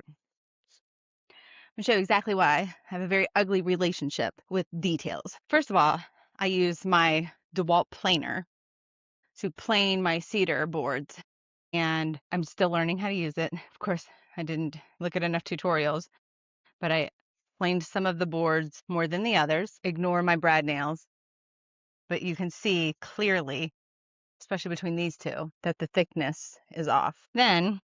to show you exactly why I have a very ugly relationship with details. First of all, I use my DeWalt planer to plane my cedar boards, and I'm still learning how to use it. Of course, I didn't look at enough tutorials, but I planed some of the boards more than the others. Ignore my brad nails, but you can see clearly, especially between these two, that the thickness is off. Then,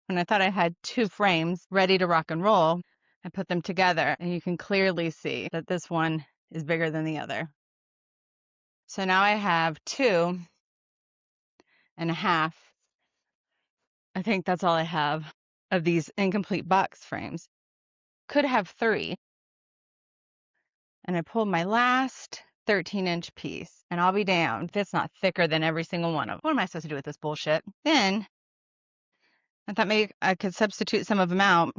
when I thought I had two frames ready to rock and roll, I put them together, and you can clearly see that this one is bigger than the other. So now I have 2.5. I think that's all I have of these incomplete box frames. Could have 3. And I pulled my last 13-inch piece, and I'll be damned if it's not thicker than every single one of them. What am I supposed to do with this bullshit? Then I thought maybe I could substitute some of them out.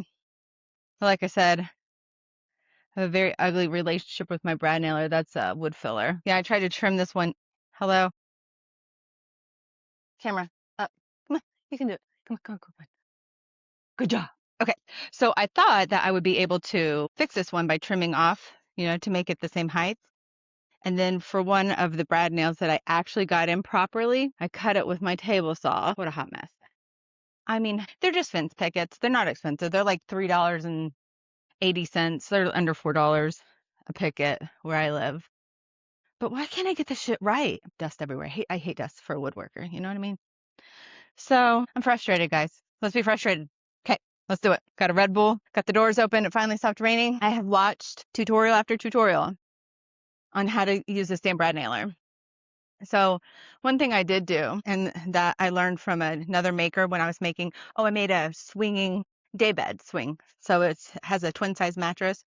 But like I said, I have a very ugly relationship with my brad nailer. That's a wood filler. Yeah, I tried to trim this one. Hello? Camera, up. Come on, you can do it. Come on. Good job. Okay, so I thought that I would be able to fix this one by trimming off, to make it the same height. And then for one of the brad nails that I actually got in properly, I cut it with my table saw. What a hot mess. I mean, they're just fence pickets. They're not expensive. They're like $3.80. They're under $4 a picket where I live. But why can't I get this shit right? Dust everywhere. I hate dust for a woodworker. You know what I mean? So I'm frustrated, guys. Let's be frustrated. Okay, let's do it. Got a Red Bull, got the doors open. It finally stopped raining. I have watched tutorial after tutorial on how to use this damn brad nailer. So one thing I did do, and that I learned from another maker when I was making, I made a swinging daybed swing. So it has a twin size mattress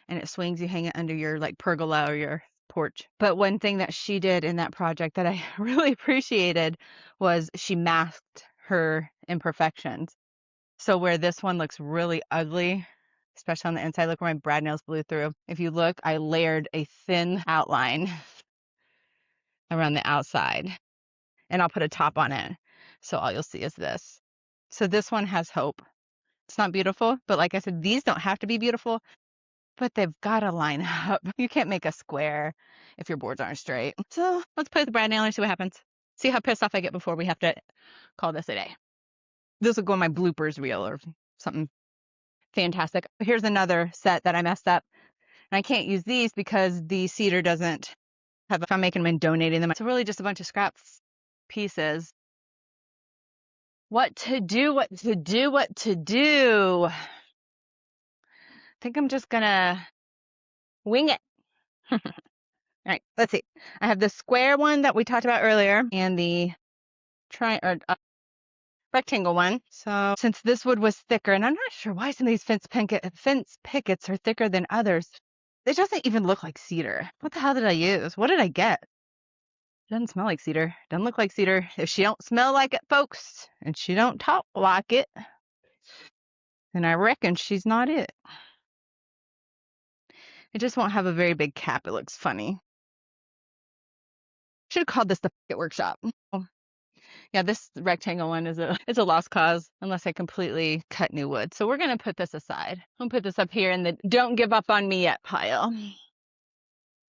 and it swings. You hang it under your like pergola or your porch. But one thing that she did in that project that I really appreciated was she masked her imperfections. So where this one looks really ugly, especially on the inside, look where my brad nails blew through. If you look, I layered a thin outline around the outside, and I'll put a top on it. So all you'll see is this. So this one has hope. It's not beautiful, but like I said, these don't have to be beautiful, but they've got to line up. You can't make a square if your boards aren't straight. So let's play with the brad nailer and see what happens. See how pissed off I get before we have to call this a day. This will go on my bloopers reel or something fantastic. Here's another set that I messed up. And I can't use these because the cedar doesn't have, if I'm making them and donating them. It's really just a bunch of scrap pieces. What to do? I think I'm just gonna wing it. All right, let's see. I have the square one that we talked about earlier and the rectangle one. So since this wood was thicker, and I'm not sure why some of these fence pickets are thicker than others. It doesn't even look like cedar. What the hell did I use? What did I get? Doesn't smell like cedar. Doesn't look like cedar. If she don't smell like it, folks, and she don't talk like it, then I reckon she's not it. It just won't have a very big cap. It looks funny. Should have called this the Picket Workshop. Oh, yeah, this rectangle one is a lost cause unless I completely cut new wood. So we're gonna put this aside. I'll put this up here in the don't give up on me yet pile.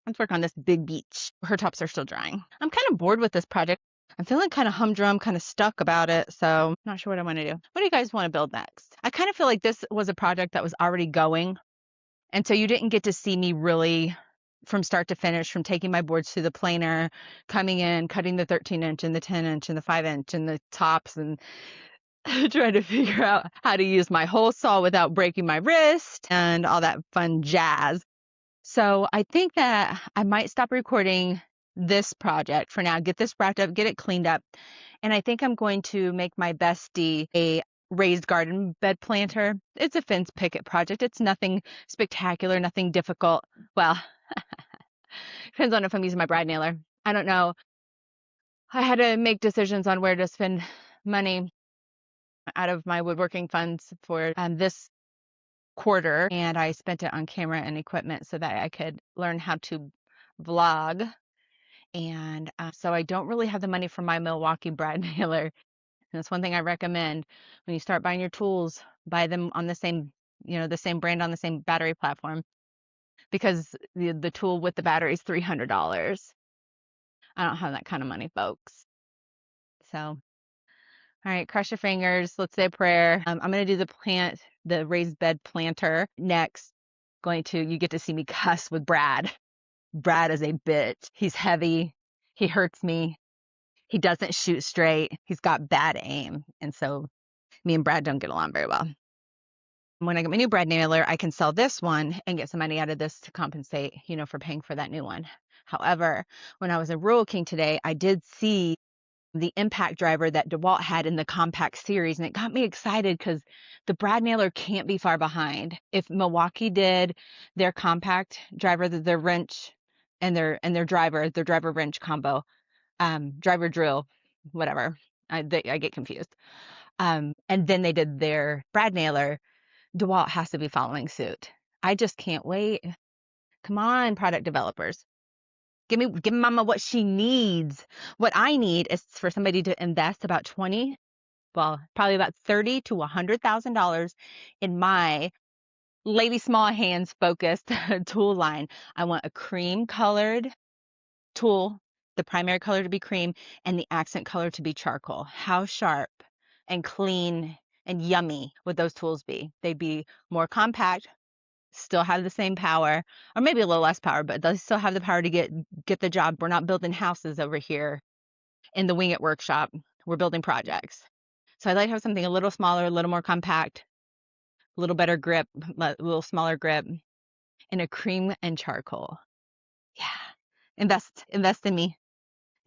Let's work on this big beech. Her tops are still drying. I'm kind of bored with this project. I'm feeling kind of humdrum, kind of stuck about it. So I'm not sure what I want to do. What do you guys want to build next? I kind of feel like this was a project that was already going. And so you didn't get to see me really from start to finish, from taking my boards to the planer, coming in, cutting the 13-inch and the 10-inch and the 5-inch and the tops, and trying to figure out how to use my hole saw without breaking my wrist and all that fun jazz. So I think that I might stop recording this project for now, get this wrapped up, get it cleaned up. And I think I'm going to make my bestie a raised garden bed planter. It's a fence picket project. It's nothing spectacular, nothing difficult. Well, depends on if I'm using my brad nailer. I don't know. I had to make decisions on where to spend money out of my woodworking funds for this quarter, and I spent it on camera and equipment so that I could learn how to vlog. And so I don't really have the money for my Milwaukee brad nailer. And that's one thing I recommend when you start buying your tools. buy them on the same, the same brand on the same battery platform, because the tool with the battery is $300. I don't have that kind of money, folks. So, all right, cross your fingers. Let's say a prayer. I'm going to do the raised bed planter next. You get to see me cuss with Brad. Brad is a bitch. He's heavy. He hurts me. He doesn't shoot straight. He's got bad aim. And so me and Brad don't get along very well. When I get my new brad nailer, I can sell this one and get some money out of this to compensate, for paying for that new one. However, when I was in Rural King today, I did see the impact driver that DeWalt had in the compact series, and it got me excited because the brad nailer can't be far behind. If Milwaukee did their compact driver, their wrench and their driver wrench combo, driver drill, whatever, I get confused. And then they did their brad nailer, DeWalt has to be following suit. I just can't wait. Come on, product developers. Give Mama what she needs. What I need is for somebody to invest about probably about $30,000 to $100,000 in my lady small hands focused tool line. I want a cream colored tool, the primary color to be cream and the accent color to be charcoal. How sharp and clean and yummy would those tools be? They'd be more compact, still have the same power, or maybe a little less power, but they still have the power to get the job. We're not building houses over here in the Wing It workshop. We're building projects. So I'd like to have something a little smaller, a little more compact, a little better grip, a little smaller grip, and a cream and charcoal. Yeah. Invest in me.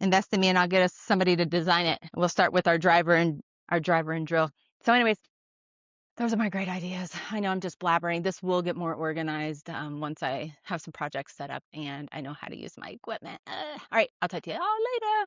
Invest in me, and I'll get us somebody to design it. We'll start with our driver and drill. So anyways, those are my great ideas. I know I'm just blabbering. This will get more organized once I have some projects set up and I know how to use my equipment. All right, I'll talk to you all later.